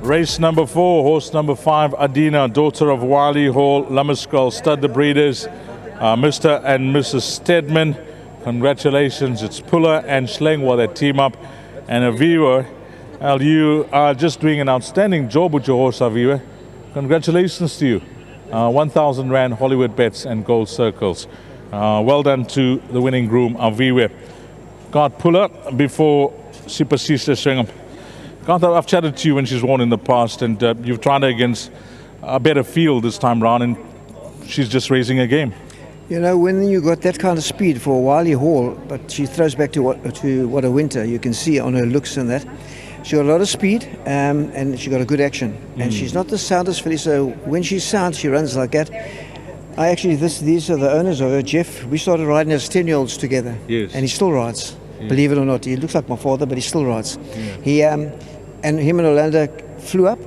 Race number 4, horse number 5, ADDIENA, daughter of Wiley Hall, Lummerskull, stud the breeders, Mr. and Mrs. Stedman. Congratulations, it's Puller and Schlengwa that team up. And a viewer, well, you are just doing an outstanding job with your horse, Aviva. Congratulations to you. 1,000 Rand Hollywood bets and gold circles. Well done to the winning groom, Aviva. Garth Puller before Super Cecil Stringham. Garth, I've chatted to you when she's won in the past, and you've tried her against a better field this time round, and she's just raising her game. You know, when you got that kind of speed for Wiley Hall, but she throws back to what a winter, you can see on her looks and that. She got a lot of speed, and she got a good action. And she's not the soundest filly, so when she's sound, she runs like that. These are the owners of her, Jeff. We started riding as 10-year-olds together. Yes. And he still rides, believe it or not. He looks like my father, but he still rides. Yeah. And him and Orlando flew up,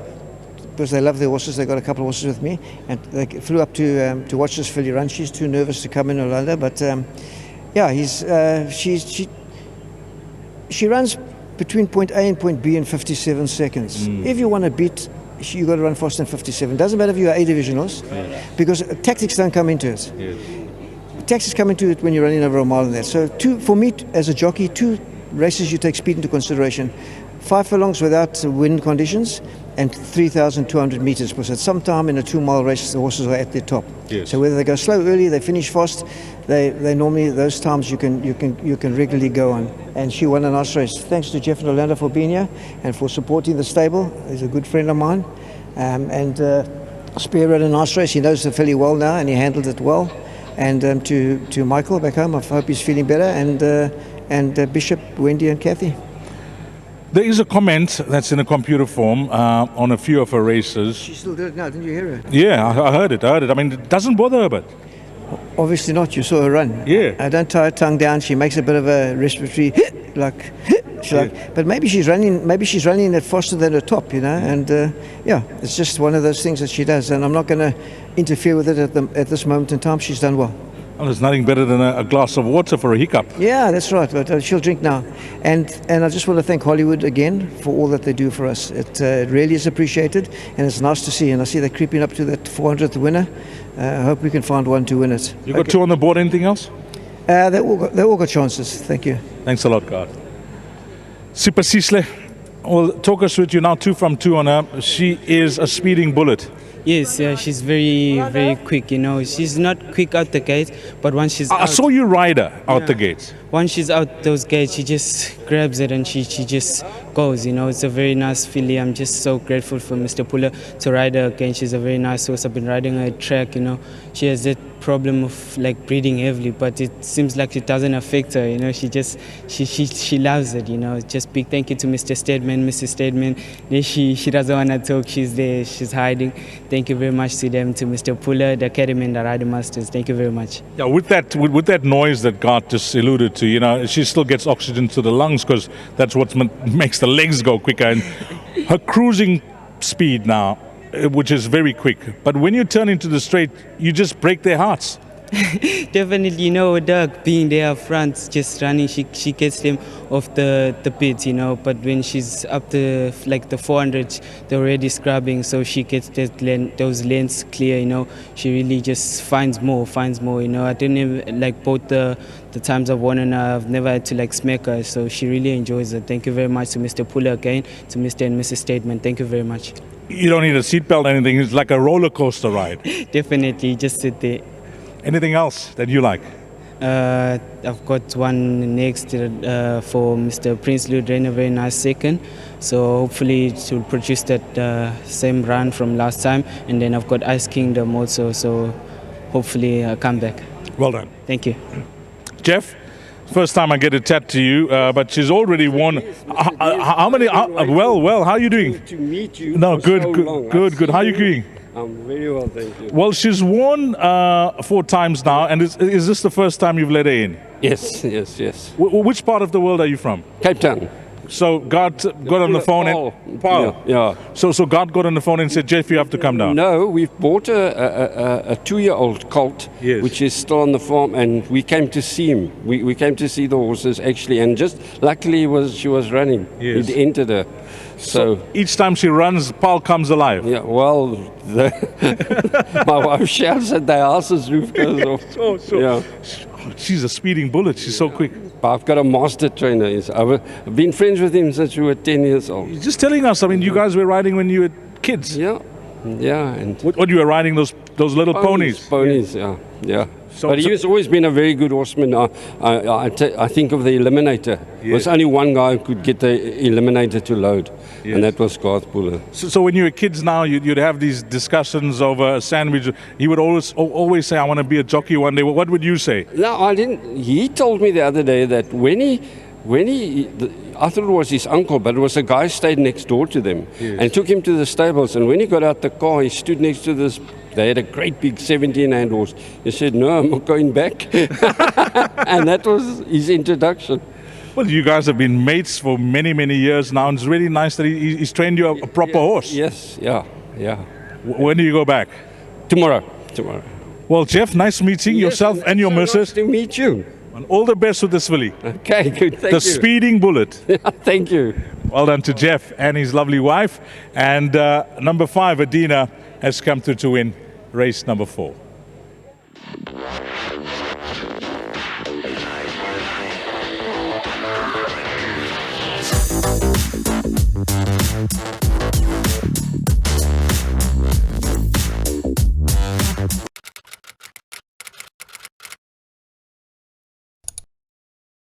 because they love their horses. They got a couple of horses with me, and they flew up to watch this filly run. She's too nervous to come in, Orlando, but she runs between point A and point B in 57 seconds. If you want to beat, you got to run faster than 57. Doesn't matter if you're A divisionals, because tactics don't come into it. Tactics come into it when you're running over a mile and that. So for me as a jockey, 2 races you take speed into consideration. 5 furlongs without wind conditions, and 3,200 meters, because at some time in a 2-mile race the horses are at their top. So whether they go slow early, they finish fast, they normally, those times you can regularly go on. And she won a nice race. Thanks to Jeff and Orlando for being here and for supporting the stable. He's a good friend of mine, and Spear had a nice race. He knows the filly well now, and he handled it well. And to Michael back home, I hope he's feeling better, and Bishop, Wendy and Kathy. There is a comment that's in a computer form on a few of her races. She still did it now, didn't you hear her? Yeah, I heard it. I mean, it doesn't bother her, but... Obviously not, you saw her run. Yeah. I don't tie her tongue down, she makes a bit of a respiratory, like, but maybe she's running it faster than her top, you know, and it's just one of those things that she does, and I'm not going to interfere with it at this moment in time. She's done well. Well, there's nothing better than a glass of water for a hiccup. Yeah, that's right, but she'll drink now. And I just want to thank Hollywood again for all that they do for us. It really is appreciated, and it's nice to see. And I see they're creeping up to that 400th winner. I hope we can find one to win it. You got 2 on the board, anything else? They all got chances, thank you. Thanks a lot, Garth. Super Cecil, well, talk us with you now, 2 from 2 on her. She is a speeding bullet. Yes, she's very, very quick, you know. She's not quick out the gate, but once she's out... I saw you ride her out the gates. Once she's out those gates, she just grabs it and she just goes, you know. It's a very nice filly. I'm just so grateful for Mr. Puller to ride her again. She's a very nice horse. I've been riding her at track, you know. She has that problem of like breathing heavily, but it seems like it doesn't affect her, you know. She loves it, you know. Just big thank you to Mr. Stedman, Mrs. Stedman. She doesn't want to talk. She's there. She's hiding. Thank you very much to them, to Mr. Puller, the Academy and the Rider Masters. Thank you very much. Yeah, with that noise that Garth just alluded to, you know, she still gets oxygen to the lungs, because that's what makes the legs go quicker. And her cruising speed now, which is very quick, but when you turn into the straight, you just break their hearts. Definitely, you know, Doug being there up front, just running, she gets them off the pit, you know. But when she's up to like the 400, they're already scrubbing, so she gets those lanes clear, you know. She really just finds more, you know. I didn't even like both the times I've won, and I've never had to like smack her, so she really enjoys it. Thank you very much to Mr. Puller again, to Mr. and Mrs. Statement. Thank you very much. You don't need a seatbelt or anything. It's like a roller coaster ride. Definitely, just sit there. Anything else that you like? I've got one next for Mr. Prince Ludren, a very nice second. So hopefully it will produce that same run from last time. And then I've got Ice Kingdom also. So hopefully I'll come back. Well done. Thank you. Jeff, first time I get to chat to you, but she's already won. How many? Well, how are you doing? To meet you. No, good. How are you doing? I'm very well, thank you. Well, she's won 4 times now, and is this the first time you've let her in? Yes. Which part of the world are you from? Cape Town. So God got on the phone and Paul. Yeah. So God got on the phone and said, Jeff, you have to come down. No, we've bought a 2-year-old colt, which is still on the farm, and we came to see him. We came to see the horses actually, and just luckily she was running. Yes. It entered her. So each time she runs, Paul comes alive. yeah, well, my wife shouts at the house's roof goes off. Yeah. She's a speeding bullet. She's so quick. But I've got a master trainer. I've been friends with him since we were 10 years old. You're just telling us, I mean, you guys were riding when you were kids. Yeah, yeah. And What you were riding those little ponies? Ponies, yeah, yeah. So- But he's always been a very good horseman. I think of the Eliminator. There was only one guy who could get the Eliminator to load, and that was Garth Puller. So when you were kids now, you'd have these discussions over a sandwich. He would always say, I want to be a jockey one day. What would you say? No, I didn't. He told me the other day that I thought it was his uncle, but it was a guy who stayed next door to them and took him to the stables. And when he got out the car, he stood next to this. They had a great big 17-hand horse. He said, "No, I'm not going back." And that was his introduction. Well, you guys have been mates for many, many years now, and it's really nice that he's trained you a proper horse. Yes, yeah, yeah. When do you go back? Tomorrow. Well, Jeff, nice meeting yourself and your missus. Nice to meet you. And all the best with this filly. Okay, good. Thank The you. speeding bullet. Thank you. Well done to Jeff and his lovely wife. And number 5, ADDIENA, has come through to win race number 4.